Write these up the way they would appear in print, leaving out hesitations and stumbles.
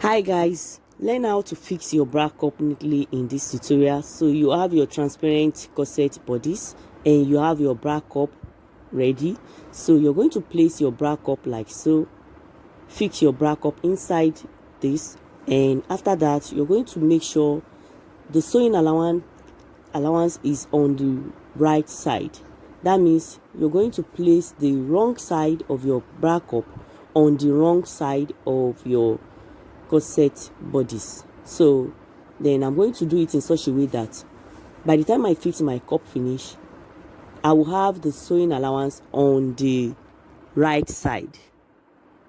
Hi guys, learn how to fix your bra cup neatly in this tutorial. So you have your transparent corset bodies and you have your bra cup ready. So you're going to place your bra cup like so, fix your bra cup inside this, and after that you're going to make sure the sewing allowance is on the right side. That means you're going to place the wrong side of your bra cup on the wrong side of your corset bodies. So then I'm going to do it in such a way that by the time I fix my cup finish, I will have the sewing allowance on the right side,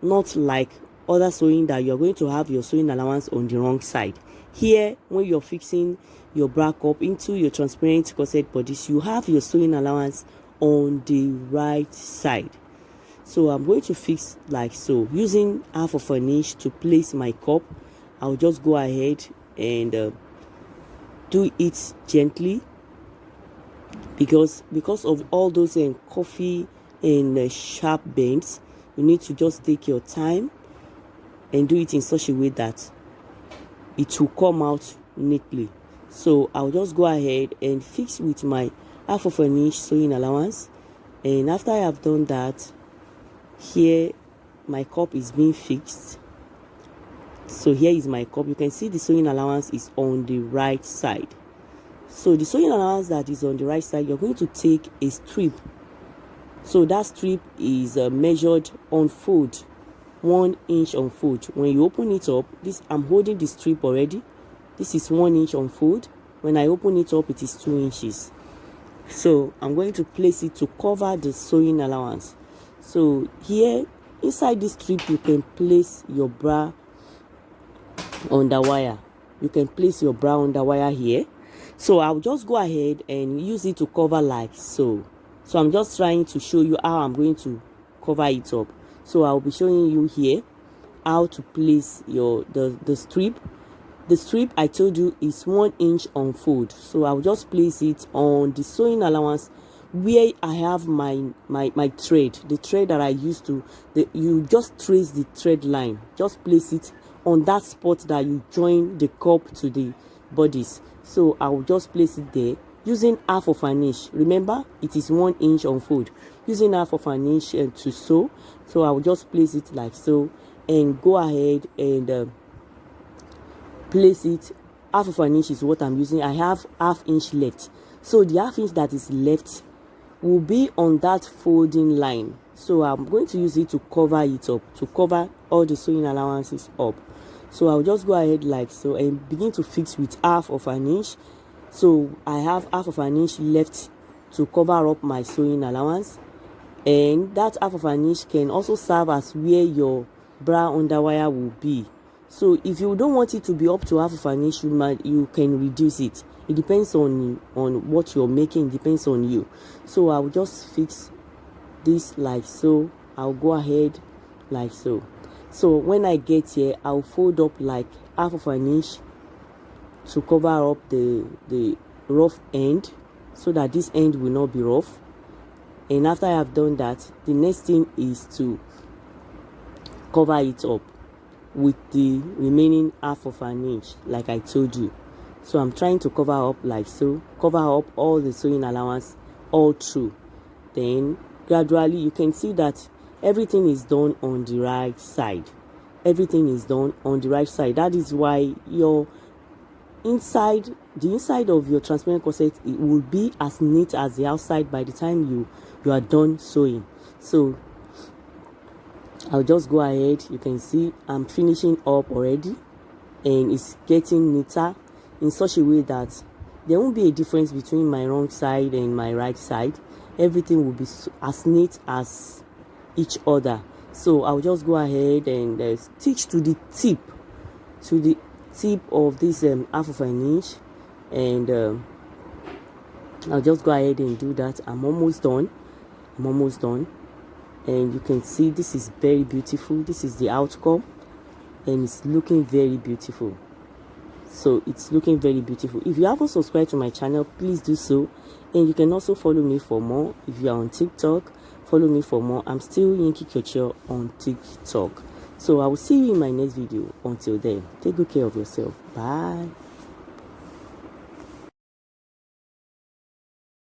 not like other sewing that you're going to have your sewing allowance on the wrong side. Here, when you're fixing your bra cup into your transparent corset bodies, you have your sewing allowance on the right side. So I'm going to fix like so, using half of an inch to place my cup. I'll just go ahead and do it gently, because of all those coffee and sharp bends. You need to just take your time and do it in such a way that it will come out neatly. So I'll just go ahead and fix with my half of an inch sewing allowance, and after I have done that, here my cup is being fixed. So here is my cup. You can see the sewing allowance is on the right side. So the sewing allowance that is on the right side, you're going to take a strip. So that strip is measured on fold, 1 inch on fold. When you open it up, this, I'm holding the strip already. This is 1 inch on fold. When I open it up, it is 2 inches. So I'm going to place it to cover the sewing allowance. So here inside this strip, you can place your bra under wire. You can place your bra under wire here. So I'll just go ahead and use it to cover like so. So I'm just trying to show you how I'm going to cover it up. So I'll be showing you here how to place the strip. The strip I told you is 1 inch on fold. So I'll just place it on the sewing allowance where I have my thread, the thread that I used to. You just trace the thread line, just place it on that spot that you join the cup to the bodies. So I will just place it there using half of an inch. Remember, it is 1 inch on fold. Using half of an inch to sew. So I will just place it like so and go ahead and place it. Half of an inch is what I'm using. I have half inch left. So the half inch that is left will be on that folding line. So I'm going to use it to cover it up, to cover all the sewing allowances up. So I'll just go ahead like so and begin to fix with half of an inch. So I have half of an inch left to cover up my sewing allowance, and that half of an inch can also serve as where your bra underwire will be. So if you don't want it to be up to half of an inch, you can reduce it. It depends on what you're making. It depends on you. So I'll just fix this like so. I'll go ahead like so. So when I get here, I'll fold up like half of an inch to cover up the rough end, so that this end will not be rough. And after I have done that, the next thing is to cover it up with the remaining half of an inch, like I told you. So I'm trying to cover up like so, cover up all the sewing allowance all through. Then gradually you can see that everything is done on the right side. Everything is done on the right side. That is why your inside, the inside of your transparent corset, it will be as neat as the outside by the time you are done sewing. So I'll just go ahead. You can see I'm finishing up already, and it's getting neater in such a way that there won't be a difference between my wrong side and my right side. Everything will be as neat as each other. So I'll just go ahead and stitch to the tip of this half of an inch, and I'll just go ahead and do that. I'm almost done. And you can see this is very beautiful. This is the outcome, and it's looking very beautiful. So it's looking very beautiful. If you haven't subscribed to my channel, please do so, and you can also follow me for more. If you are on TikTok, follow me for more. I'm still Yankee Culture on TikTok. So I will see you in my next video. Until then, take good care of yourself. Bye.